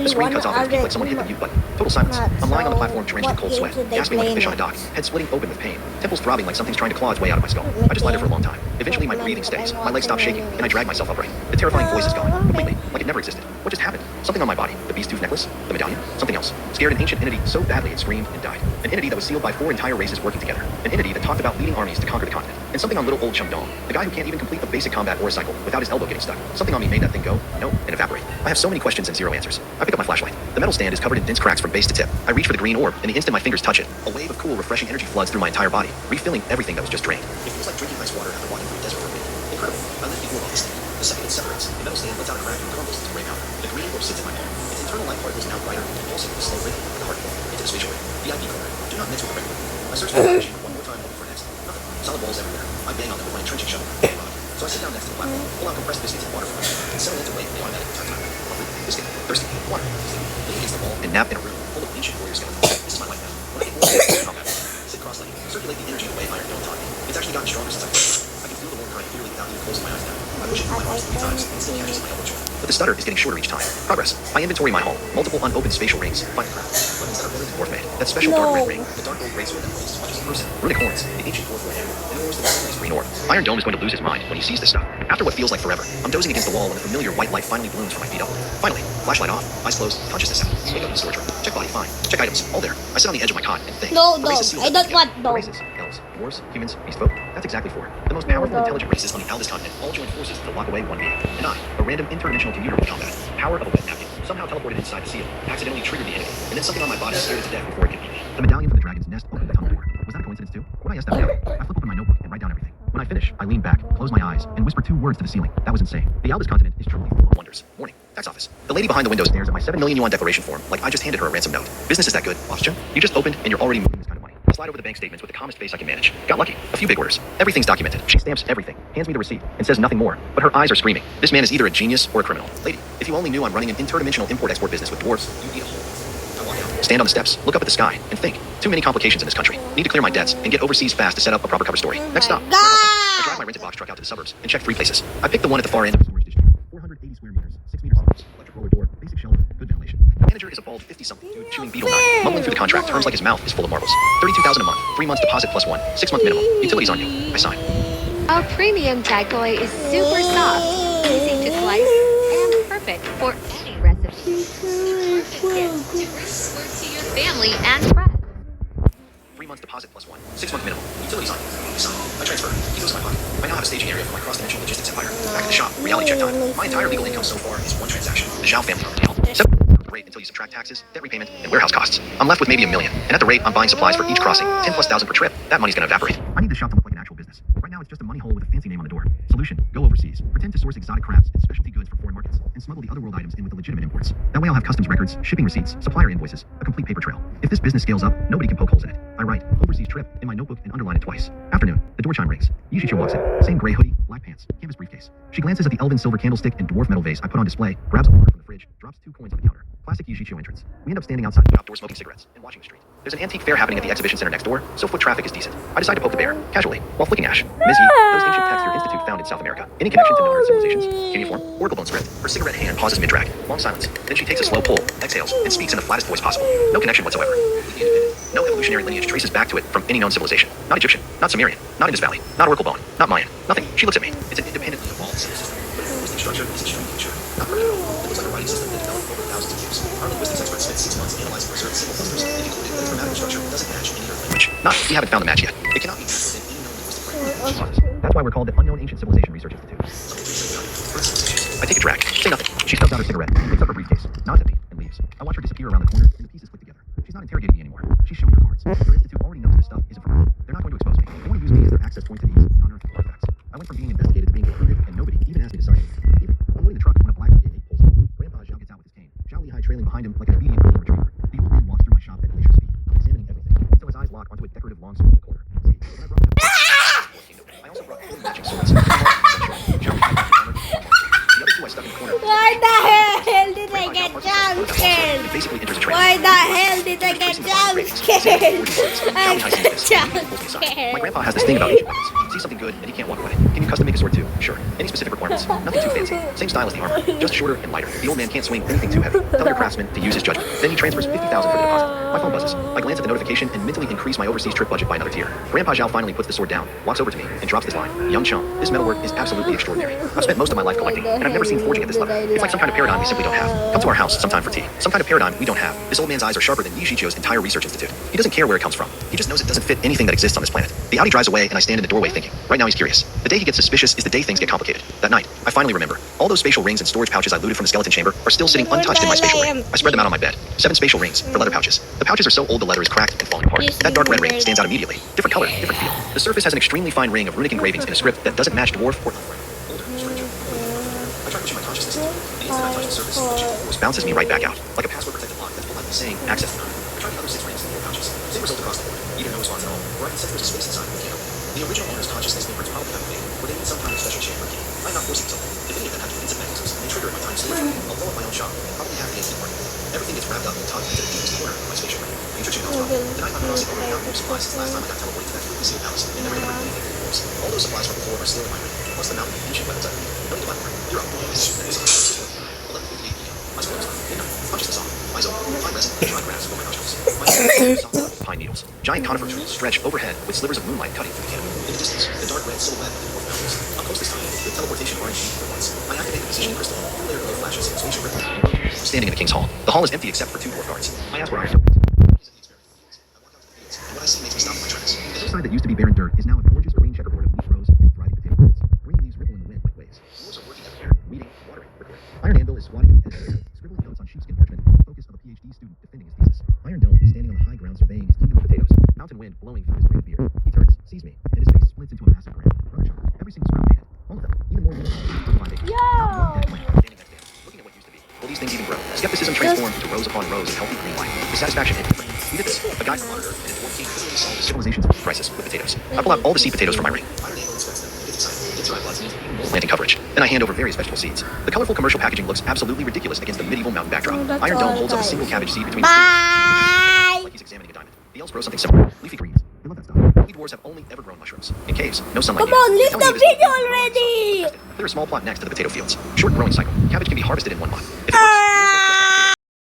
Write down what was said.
The screen cuts off and it's like someone hit the mute button. Total silence. I'm lying on the platform drenched in cold sweat, gasping like a fish on a dock, head splitting open with pain, temples throbbing like something's trying to claw its way out of my skull. I just lie there for a long time. Eventually my breathing steadies, my legs stop shaking, and I drag myself upright. The terrifying voice is gone, completely, like it never existed. What just happened? Something on my body. The beast tooth necklace? The medallion? Something else. Scared an ancient entity so badly it screamed and died. An entity that was sealed by 4 entire races working together. An entity that talked about leading armies to conquer the continent. And something on little old Chum Dong, the guy who can't even complete the basic combat or cycle without his elbow getting stuck. Something on me made that thing go, no, and evaporate. I have so many questions and zero answers. I pick up my flashlight. The metal stand is covered in dense cracks from base to tip. I reach for the green orb, and the instant my fingers touch it, a wave of cool, refreshing energy floods through my entire body, refilling everything that was just drained. It feels like drinking ice water after walking through a desert for a minute. Incredible. I lift the orb off this thing. The second it separates, the metal stand lets out a crack and crumbles into gray powder. The green orb sits in my palm. Its internal light particles now brighter and pulsing with a slow rhythm like a heartbeat. Into the spatial ring. VIP corner. Do not mix with the regular. I search for the machine one more time, hoping for next. Nothing. Solid balls everywhere. I bang on them with my entrenching shovel. So I sit down next to the platform, pull out compressed biscuits and water from it, and settle into wait the automatic time. Hungry, biscuit, thirsty, water, sleep. Lay against the wall and nap in a room full of ancient warrior skeletons. This is my life now. When I get bored, combat. Sit cross-legged, circulate the energy the way Iron Dome taught me. It's actually gotten stronger since I played. I can feel the warm current clearly without even closing my eyes now. I push it through my arms 3 times and it still catches my elbow joint. But the stutter is getting shorter each time. Progress. I inventory my home. Multiple unopened spatial rings. Find craft. Weapons that are better than dwarf made. That special dark red ring. The dark gold greatsword that weighs as much as a person. Runic horns. The ancient dwarf red. And of course the mysterious green orb. Iron Dome is going to lose his mind when he sees this stuff. After what feels like forever, I'm dozing against the wall when the familiar white light finally blooms from my feet up. Finally, flashlight off, eyes closed, consciousness out. Wake up in the storage room. Check body, fine. Check items, all there. I sit on the edge of my cot and think. No, The races seal I don't everything want together. The races, elves, dwarves, humans, beast folk. That's exactly 4. The most powerful, intelligent races on the Aldous continent all joined forces to lock away one being. And I, a random interdimensional commuter with combat, power of a wet napkin, somehow teleported inside the seal, accidentally triggered the enemy, and then something on my body scared it to death before it could beat me. The medallion from the dragon's nest opened the tunnel door. Was that a coincidence too? When I that down, I flip open my notebook and write down everything. When I finish, I lean back, close my eyes, and whisper 2 words to the ceiling. That was insane. The Aldous continent is truly full of wonders. Morning. Tax office. The lady behind the window stares at my 7 million yuan declaration form like I just handed her a ransom note. Business is that good, boss Jim. You just opened and you're already moving this kind of money. I slide over the bank statements with the calmest face I can manage. Got lucky. A few big orders. Everything's documented. She stamps everything, hands me the receipt, and says nothing more. But her eyes are screaming. This man is either a genius or a criminal. Lady, if you only knew I'm running an interdimensional import-export business with dwarves, you'd eat a whole. I walk out, stand on the steps, look up at the sky, and think. Too many complications in this country. Need to clear my debts and get overseas fast to set up a proper cover story. Next stop. I drive my rented box truck out to the suburbs and check 3 places. I pick the one at the far end of the storage district. 480 square meters, 6 meter ceilings, electric roller door, basic shelter, good ventilation. The manager is a bald 50-something dude chewing beetle nut, mumbling through the contract terms like his mouth is full of marbles. 32,000 a month, 3 months deposit plus 1, 6-month minimum. Utilities on you. I sign. Our premium daikoi is super soft, easy to slice, and perfect for any recipe. Perfect gift to bring to your family and friends. 3 months deposit plus 1, 6-month minimum. Utilities on you. I sign. I transfer. He goes in my pocket. I now have a staging area for my cross-dimensional logistics empire. Back at the shop. Reality check time. My entire legal income so far is 1 transaction. The Zhao family on the deal. 7 rate until you subtract taxes, debt repayment, and warehouse costs. I'm left with maybe $1 million. And at the rate I'm buying supplies for each crossing, 10,000+ per trip, that money's gonna evaporate. I need the shop to look like an actual business. Right now it's just a money hole with a fancy name on the door. Solution: go overseas. Pretend to source exotic crafts and specialty goods from foreign markets, and smuggle the other world items in with the legitimate imports. That way I'll have customs records, shipping receipts, supplier invoices, a complete paper trail. If this business scales up, nobody can poke holes in it. I write overseas trip in my notebook and underline it twice. Afternoon. The door chime rings. Yushicho walks in. Same gray hoodie, black pants, canvas briefcase. She glances at the elven silver candlestick and dwarf metal vase I put on display, grabs a water from the fridge, drops 2 coins on the counter. Classic Yushicho entrance. We end up standing outside the shop door smoking cigarettes and watching the street. There's an antique fair happening at the exhibition center next door, so foot traffic is decent. I decide to poke the bear, casually, while flicking ash. Ms. Yi, those ancient texts your institute found in South America. Any connection to known earth civilizations? Cuneiform? Oracle bone script? Her cigarette hand pauses mid-drag. Long silence. Then she takes a slow pull, exhales, and speaks in the flattest voice possible. No connection whatsoever. Completely independent. No evolutionary lineage traces back to it from any known civilization. Not Egyptian, not Sumerian, not Indus Valley, not Oracle bone, not Mayan, nothing. She looks at me. It's an independently evolved civil system. But its linguistic structure is extremely mature. Not perfect. It looks like a writing system that developed over thousands of years. Our linguistics experts spent 6 months analyzing for certain symbol clusters and concluded that its grammatical structure doesn't match any other language. Not, we haven't found the match yet. It cannot be matched within any known linguistic framework. She pauses. That's why we're called the Unknown Ancient Civilization Research Institute. I take a drag. Say nothing. She stuffs out her cigarette, picks up her briefcase, nods at me, and leaves. I watch her disappear around the corner, and the pieces click together. She's not interrogating me anymore. She's showing her cards. Her institute already knows this stuff isn't for her. They're not going to expose me. They want to use me as their access point to these non-earth artifacts. I went from being investigated to being recruited, and nobody even asked me to sign anything. Even, I'm loading the truck when a black V8 pulls up. Grandpa Zhao gets out with his cane. Zhao Lehigh trailing behind him like an obedient golden retriever. The old man walks through my shop at glacier speed, examining everything, until his eyes lock onto a decorative long sword in the corner. See, when I brought that I also brought 4 matching swords. The other 2 I stuck in the corner. What the hell did I get parts of the jump also, scared. it basically enters a trance. Why the hell did I get jump scared? I got jump My scared. grandpa has this thing about ancient weapons. See something good and he can't walk away. Can you custom make a sword too? Sure. Any specific requirements? Nothing too fancy. Same style as the armor, just shorter and lighter. The old man can't swing anything too heavy. Tell your craftsman to use his judgment. Then he transfers $50,000 for the deposit. My phone buzzes. I glance at the notification and mentally increase my overseas trip budget by another tier. Grandpa Zhao finally puts the sword down, walks over to me, and drops this line. Young chum, this metalwork is absolutely extraordinary. I've spent most of my life collecting, and I've never seen forging at this level. It's like some kind of paradigm we simply don't have. Come to our house sometime for tea. Some kind of paradigm we don't have. This old man's eyes are sharper than Yi Shiqiu's entire research institute. He doesn't care where it comes from. He just knows it doesn't fit anything that exists on this planet. The Audi drives away, and I stand in the doorway thinking. Right now he's curious. The day he gets suspicious is the day things get complicated. That night, I finally remember. All those spatial rings and storage pouches I looted from the skeleton chamber are still sitting untouched in my spatial ring. I spread them out on my bed. 7 spatial rings for leather pouches. The pouches are so old the leather is cracked and falling apart. That dark red ring stands out immediately. Different color, different feel. The surface has an extremely fine ring of runic engravings in a script that doesn't match dwarf or older, stranger. I try pushing my consciousness into it. The instant I touch the surface, the chip force bounces me right back out, like a password-protected lock that's politely saying access denied. I try the other 6 rings in the pouches. Same result across the board. Either no response at all, or I can sense there's a space inside and can't open it. The original owner's consciousness papers probably have a thing, or they need some kind of special chamber key. I'm not forcing something. If any of them have defensive mechanisms, they trigger at my time stage. I'll blow up my own shop, probably have the AC party. Everything gets wrapped up and tucked into the deepest corner of my spatial ring. The intuition comes from. The night I'm crossing over without new supplies since last time I got teleported to that freaky sealed palace, and never remembered anything from the All those supplies from before are still in my ring, plus the mountain of ancient weapons I read. No need to buy more. You're up. 11:58 p.m. My scrolls. Midnight. Consciousness off. Eyes open. Fine resin. Dry grass for my nostrils. My soft pine needles. Giant conifer trees stretch overhead with slivers of moonlight cutting through the canopy. In the distance, the dark red silhouette of the dwarf mountains. Up close this time, with teleportation RNG for once. I activate the positioning crystal. Layer glow flashes in spatial rhythm. I'm standing in the king's hall. The hall is empty except for 2 dwarf guards. I ask where Iron Dome is. I walk out to the fields, and what I see makes me stop in my tracks. The hillside that used to be barren dirt is now a gorgeous green checkerboard of leaf rows and thriving potato beds. Green leaves ripple in the wind like waves. Dwarves are working everywhere, weeding, watering, recording. Iron Anvil is squatting at the edge of the bed, scribbling notes on sheepskin parchment, the focus of a PhD student defending his thesis. Iron Dome is standing on the high ground surveying his kingdom of potatoes. Mountain wind blowing through his braided beard. He turns, sees me, and his face splits into a massive grin. Brother Chuck, every single sprout made it. All of them, even more beautiful. Yo! Standing next to him, looking at what used to be. Will these things even grow? Skepticism transformed into rows upon rows of healthy green light. Dissatisfaction and comfort. We did this. A guy from Monitor and his dwarf king literally solved the civilization's crisis with potatoes. I pull out all the seed potatoes from my ring. Iron Anvil inspects them and gets excited. Gets right blood seeds, even more planting coverage. Then I hand over various vegetable seeds. The colorful commercial packaging looks absolutely ridiculous against the medieval mountain backdrop. That's Iron Dome all, holds up a guys. single cabbage seed between his fingers. Bye! Like he's examining a diamond. The elves grow something similar. Leafy greens. They love that stuff. We dwarves have only ever grown mushrooms. In caves, no sunlight. Come on, needed. leave Telling the me this- video already! There's a small plot next to the potato fields. Short growing cycle. Cabbage can be harvested in 1 month. If it works